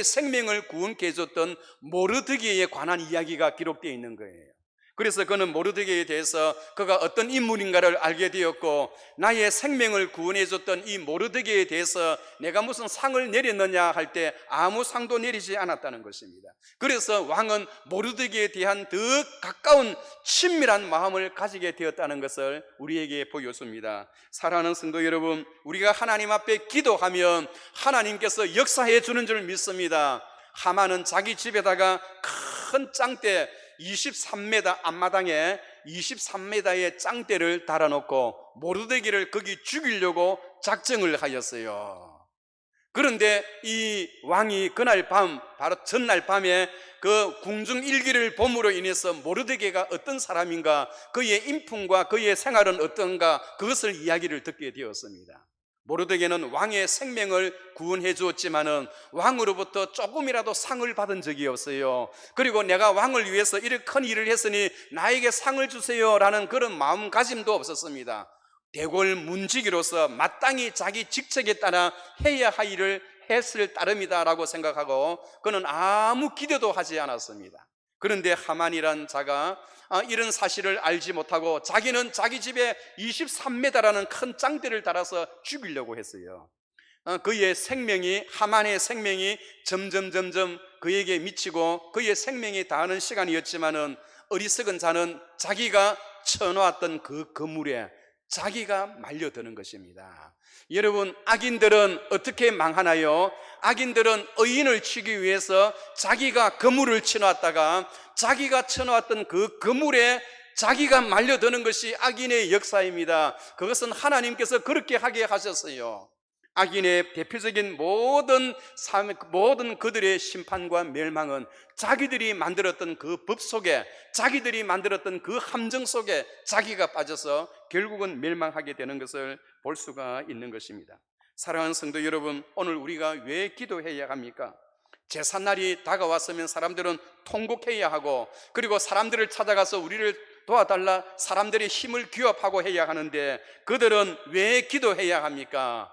생명을 구원케 해줬던 모르드게에 관한 이야기가 기록되어 있는 거예요. 그래서 그는 모르드게에 대해서 그가 어떤 인물인가를 알게 되었고, 나의 생명을 구원해 줬던 이 모르드게에 대해서 내가 무슨 상을 내렸느냐 할 때 아무 상도 내리지 않았다는 것입니다. 그래서 왕은 모르드게에 대한 더 가까운 친밀한 마음을 가지게 되었다는 것을 우리에게 보여줍니다. 사랑하는 성도 여러분, 우리가 하나님 앞에 기도하면 하나님께서 역사해 주는 줄 믿습니다. 하만은 자기 집에다가 큰 짱대 23m 앞마당에 23m의 짱대를 달아놓고 모르드게를 거기 죽이려고 작정을 하였어요. 그런데 이 왕이 그날 밤, 바로 전날 밤에 그 궁중일기를 봄으로 인해서 모르드게가 어떤 사람인가, 그의 인품과 그의 생활은 어떤가, 그것을 이야기를 듣게 되었습니다. 모르드게는 왕의 생명을 구원해 주었지만은 왕으로부터 조금이라도 상을 받은 적이 없어요. 그리고 내가 왕을 위해서 이렇게 큰 일을 했으니 나에게 상을 주세요라는 그런 마음가짐도 없었습니다. 대궐 문지기로서 마땅히 자기 직책에 따라 해야 할 일을 했을 따름이다라고 생각하고 그는 아무 기대도 하지 않았습니다. 그런데 하만이란 자가 이런 사실을 알지 못하고 자기는 자기 집에 23m라는 큰 짱대를 달아서 죽이려고 했어요. 그의 생명이, 하만의 생명이 점점 그에게 미치고 그의 생명이 다하는 시간이었지만은 어리석은 자는 자기가 쳐놓았던 그 그물에 자기가 말려드는 것입니다. 여러분, 악인들은 어떻게 망하나요? 악인들은 의인을 치기 위해서 자기가 그물을 쳐놨다가 자기가 쳐놓았던 그 그물에 자기가 말려드는 것이 악인의 역사입니다. 그것은 하나님께서 그렇게 하게 하셨어요. 악인의 대표적인 모든 그들의 심판과 멸망은 자기들이 만들었던 그 법 속에, 자기들이 만들었던 그 함정 속에 자기가 빠져서 결국은 멸망하게 되는 것을 볼 수가 있는 것입니다. 사랑하는 성도 여러분, 오늘 우리가 왜 기도해야 합니까? 제삿날이 다가왔으면 사람들은 통곡해야 하고, 그리고 사람들을 찾아가서 우리를 도와달라 사람들의 힘을 규합하고 해야 하는데 그들은 왜 기도해야 합니까?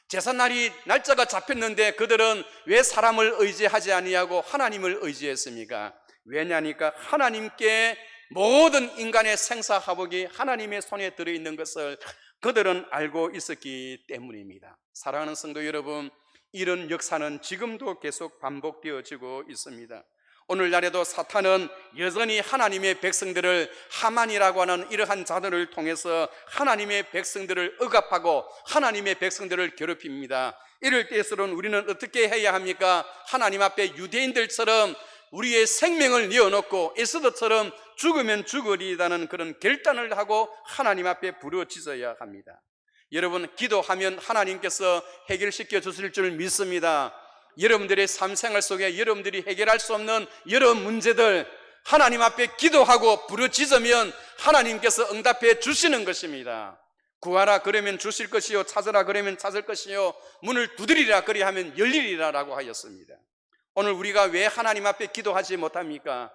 제삿날이 날짜가 잡혔는데 그들은 왜 사람을 의지하지 아니하고 하나님을 의지했습니까? 왜냐니까 하나님께 모든 인간의 생사화복이 하나님의 손에 들어있는 것을 그들은 알고 있었기 때문입니다. 사랑하는 성도 여러분, 이런 역사는 지금도 계속 반복되어지고 있습니다. 오늘날에도 사탄은 여전히 하나님의 백성들을, 하만이라고 하는 이러한 자들을 통해서 하나님의 백성들을 억압하고 하나님의 백성들을 괴롭힙니다. 이럴 때에서는 우리는 어떻게 해야 합니까? 하나님 앞에 유대인들처럼 우리의 생명을 내어놓고 에스더처럼 죽으면 죽으리라는 그런 결단을 하고 하나님 앞에 부르짖어야 합니다. 여러분, 기도하면 하나님께서 해결시켜 주실 줄 믿습니다. 여러분들의 삶생활 속에 여러분들이 해결할 수 없는 여러 문제들 하나님 앞에 기도하고 부르짖으면 하나님께서 응답해 주시는 것입니다. 구하라 그러면 주실 것이요, 찾으라 그러면 찾을 것이요, 문을 두드리라 그리하면 열리리라 라고 하였습니다. 오늘 우리가 왜 하나님 앞에 기도하지 못합니까?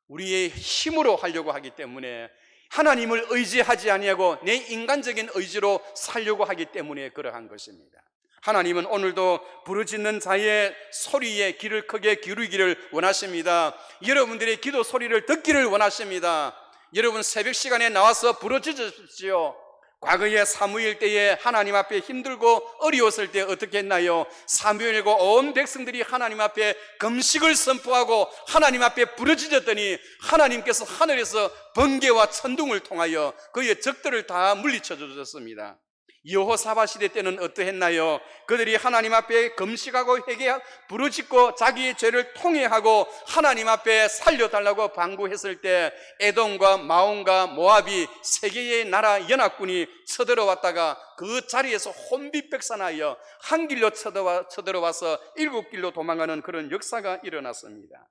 우리의 힘으로 하려고 하기 때문에, 하나님을 의지하지 아니하고 내 인간적인 의지로 살려고 하기 때문에 그러한 것입니다. 하나님은 오늘도 부르짖는 자의 소리에 귀를 크게 기울이기를 원하십니다. 여러분들의 기도 소리를 듣기를 원하십니다. 여러분, 새벽 시간에 나와서 부르짖으십시오. 과거에 사무엘 때에 하나님 앞에 힘들고 어려웠을 때 어떻게 했나요? 사무엘과 온 백성들이 하나님 앞에 금식을 선포하고 하나님 앞에 부르짖었더니 하나님께서 하늘에서 번개와 천둥을 통하여 그의 적들을 다 물리쳐 주셨습니다. 여호사밧 시대 때는 어떠했나요? 그들이 하나님 앞에 금식하고 회개하고 부르짖고 자기의 죄를 통회하고 하나님 앞에 살려달라고 방구했을 때 에돔과 마온과 모압이 세 개의 나라 연합군이 쳐들어왔다가 그 자리에서 혼비백산하여 한 길로 쳐들어와서 7길로 도망가는 그런 역사가 일어났습니다.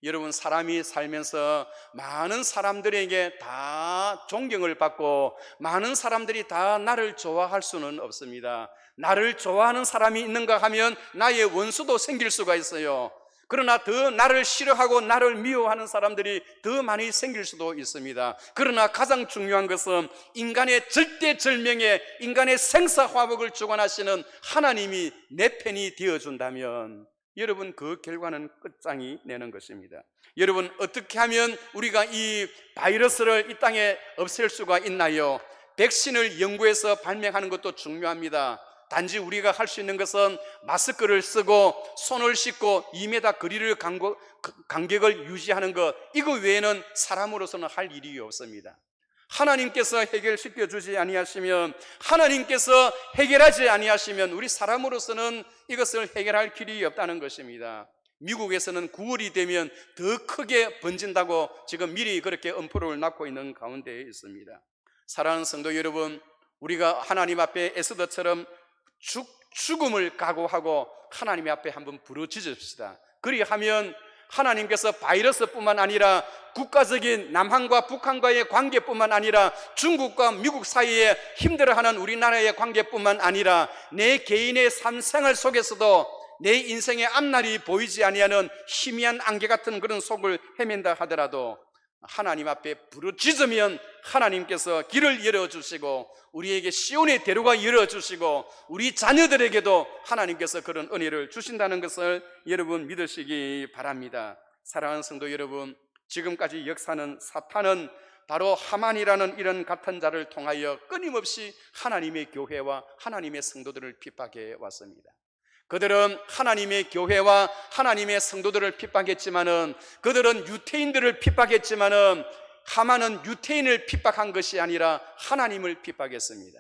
여러분, 사람이 살면서 많은 사람들에게 다 존경을 받고 많은 사람들이 다 나를 좋아할 수는 없습니다. 나를 좋아하는 사람이 있는가 하면 나의 원수도 생길 수가 있어요. 그러나 더 나를 싫어하고 나를 미워하는 사람들이 더 많이 생길 수도 있습니다. 그러나 가장 중요한 것은 인간의 절대절명에 인간의 생사화복을 주관하시는 하나님이 내 편이 되어준다면 여러분, 그 결과는 끝장이 내는 것입니다. 여러분, 어떻게 하면 우리가 이 바이러스를 이 땅에 없앨 수가 있나요? 백신을 연구해서 발명하는 것도 중요합니다. 단지 우리가 할 수 있는 것은 마스크를 쓰고 손을 씻고 2m 거리를 간격을 유지하는 것, 이거 외에는 사람으로서는 할 일이 없습니다. 하나님께서 해결시켜 주지 아니하시면, 하나님께서 해결하지 아니하시면 우리 사람으로서는 이것을 해결할 길이 없다는 것입니다. 미국에서는 9월이 되면 더 크게 번진다고 지금 미리 그렇게 엄포를 낳고 있는 가운데에 있습니다. 사랑하는 성도 여러분, 우리가 하나님 앞에 에스더처럼 죽음을 각오하고 하나님 앞에 한번 부르짖읍시다. 그리하면 하나님께서 바이러스뿐만 아니라 국가적인 남한과 북한과의 관계뿐만 아니라 중국과 미국 사이에 힘들어하는 우리나라의 관계뿐만 아니라 내 개인의 삶 생활 속에서도 내 인생의 앞날이 보이지 아니하는 희미한 안개 같은 그런 속을 헤맨다 하더라도 하나님 앞에 부르짖으면 하나님께서 길을 열어주시고 우리에게 시온의 대로가 열어주시고 우리 자녀들에게도 하나님께서 그런 은혜를 주신다는 것을 여러분 믿으시기 바랍니다. 사랑하는 성도 여러분, 지금까지 역사는 사탄은 바로 하만이라는 이런 같은 자를 통하여 끊임없이 하나님의 교회와 하나님의 성도들을 핍박해 왔습니다. 그들은 하나님의 교회와 하나님의 성도들을 핍박했지만은, 그들은 유태인들을 핍박했지만은 하만은 유태인을 핍박한 것이 아니라 하나님을 핍박했습니다.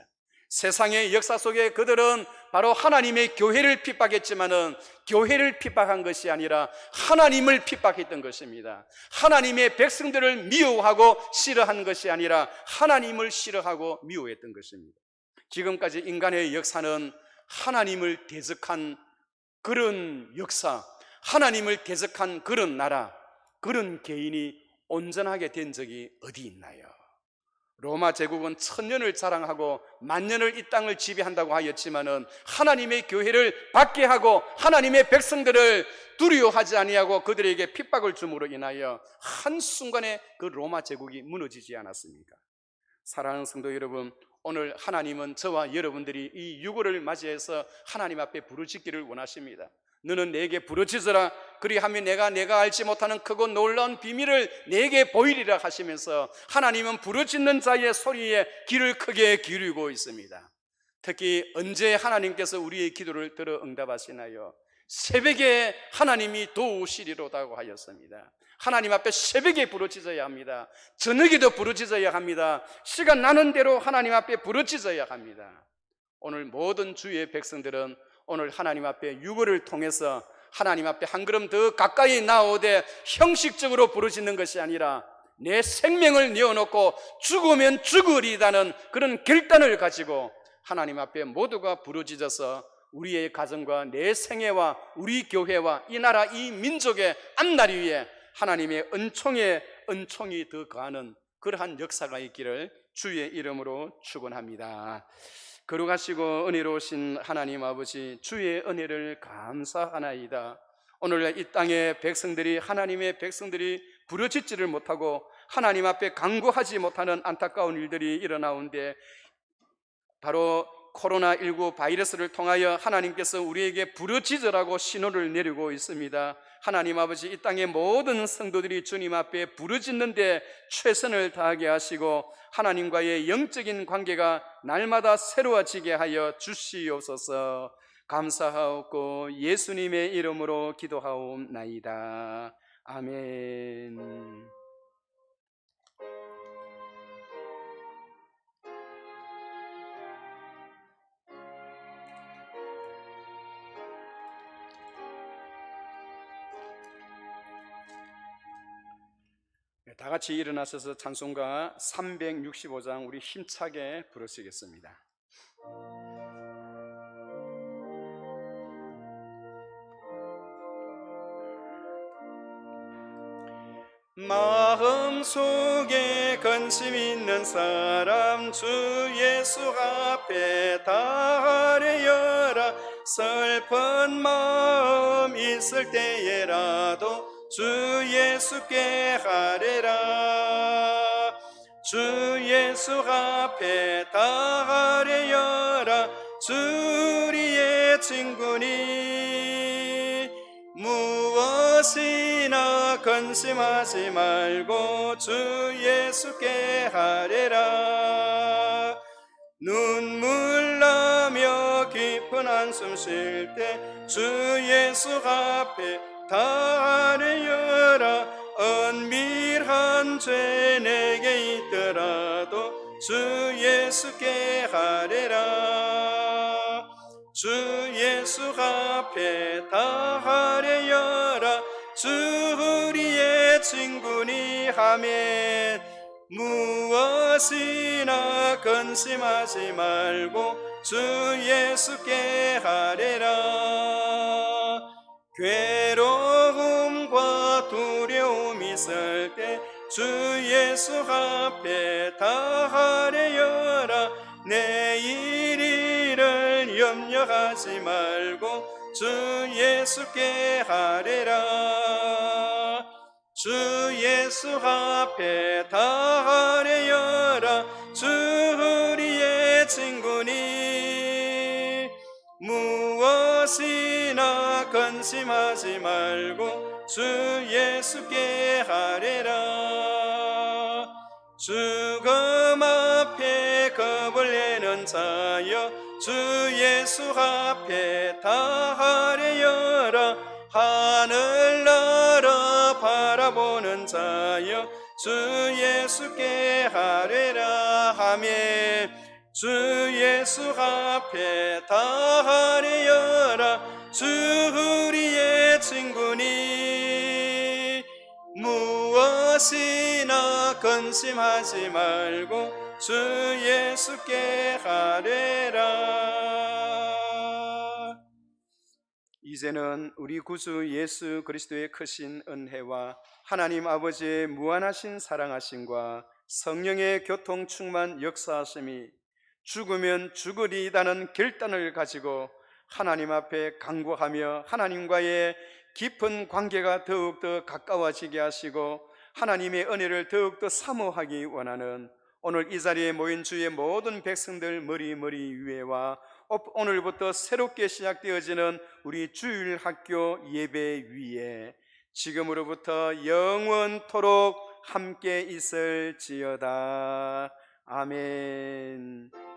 세상의 역사 속에 그들은 바로 하나님의 교회를 핍박했지만은 교회를 핍박한 것이 아니라 하나님을 핍박했던 것입니다. 하나님의 백성들을 미워하고 싫어한 것이 아니라 하나님을 싫어하고 미워했던 것입니다. 지금까지 인간의 역사는 하나님을 대적한 그런 역사, 하나님을 대적한 그런 나라, 그런 개인이 온전하게 된 적이 어디 있나요? 로마 제국은 1000년을 자랑하고 만년을 이 땅을 지배한다고 하였지만은 하나님의 교회를 받게 하고 하나님의 백성들을 두려워하지 아니하고 그들에게 핍박을 줌으로 인하여 한순간에 그 로마 제국이 무너지지 않았습니까? 사랑하는 성도 여러분, 오늘 하나님은 저와 여러분들이 이 유월을 맞이해서 하나님 앞에 부르짖기를 원하십니다. 너는 내게 부르짖으라, 그리하면 내가 알지 못하는 크고 놀라운 비밀을 내게 보이리라 하시면서 하나님은 부르짖는 자의 소리에 귀를 크게 기울이고 있습니다. 특히 언제 하나님께서 우리의 기도를 들어 응답하시나요? 새벽에 하나님이 도우시리로다고 하였습니다. 하나님 앞에 새벽에 부르짖어야 합니다. 저녁에도 부르짖어야 합니다. 시간 나는 대로 하나님 앞에 부르짖어야 합니다. 오늘 모든 주의 백성들은 오늘 하나님 앞에 유월을 통해서 하나님 앞에 한 걸음 더 가까이 나오되 형식적으로 부르짖는 것이 아니라 내 생명을 내어놓고 죽으면 죽으리다는 그런 결단을 가지고 하나님 앞에 모두가 부르짖어서 우리의 가정과 내 생애와 우리 교회와 이 나라 이 민족의 앞날 위에 하나님의 은총이 더 거하는 그러한 역사가 있기를 주의 이름으로 축원합니다. 거룩하시고 은혜로우신 하나님 아버지, 주의 은혜를 감사하나이다. 오늘 이 땅의 백성들이, 하나님의 백성들이 부르짖지를 못하고 하나님 앞에 간구하지 못하는 안타까운 일들이 일어나온데, 바로 코로나19 바이러스를 통하여 하나님께서 우리에게 부르짖으라고 신호를 내리고 있습니다. 하나님 아버지, 이 땅의 모든 성도들이 주님 앞에 부르짖는데 최선을 다하게 하시고 하나님과의 영적인 관계가 날마다 새로워지게 하여 주시옵소서. 감사하옵고 예수님의 이름으로 기도하옵나이다. 아멘. 다 같이 일어나셔서 찬송가 365장 우리 힘차게 부르시겠습니다. 마음속에 관심 있는 사람 주 예수 앞에 다 아뢰어라. 슬픈 마음 있을 때에라도 주 예수께 아뢰라. 주 예수 앞에 다 아뢰어라. 주 우리의 친구니 무엇이나 근심하지 말고 주 예수께 아뢰라. 눈물 나며 깊은 한숨 쉴 때 주 예수 앞에 다 아뢰어라. 은밀한 죄 내게 있더라도 주 예수께 아뢰라. 주 예수 앞에 다 아뢰어라. 주 우리의 친구니 아멘. 무엇이나 근심하지 말고 주 예수께 아뢰라. 괴로움과 두려움 있을 때 주 예수 앞에 다 아뢰어라. 내일 일을 염려하지 말고 주 예수께 아뢰라. 주 예수 앞에 다 아뢰어라. 주 우리의 친구니 무엇이나 근심하지 말고 주 예수께 아뢰라. 죽음 앞에 겁을 내는 자여 주 예수 앞에 다 아뢰어라. 하늘 나라 바라보는 자여 주 예수께 아뢰라. 아멘. 주 예수 앞에 다 아뢰어라. 주 우리의 친구니 무엇이나 근심하지 말고 주 예수께 아뢰라. 이제는 우리 구주 예수 그리스도의 크신 은혜와 하나님 아버지의 무한하신 사랑하심과 성령의 교통 충만 역사하심이 죽으면 죽으리이다는 결단을 가지고 하나님 앞에 간구하며 하나님과의 깊은 관계가 더욱더 가까워지게 하시고 하나님의 은혜를 더욱더 사모하기 원하는 오늘 이 자리에 모인 주의 모든 백성들 머리 위에와 오늘부터 새롭게 시작되어지는 우리 주일학교 예배 위에 지금으로부터 영원토록 함께 있을지어다. 아멘.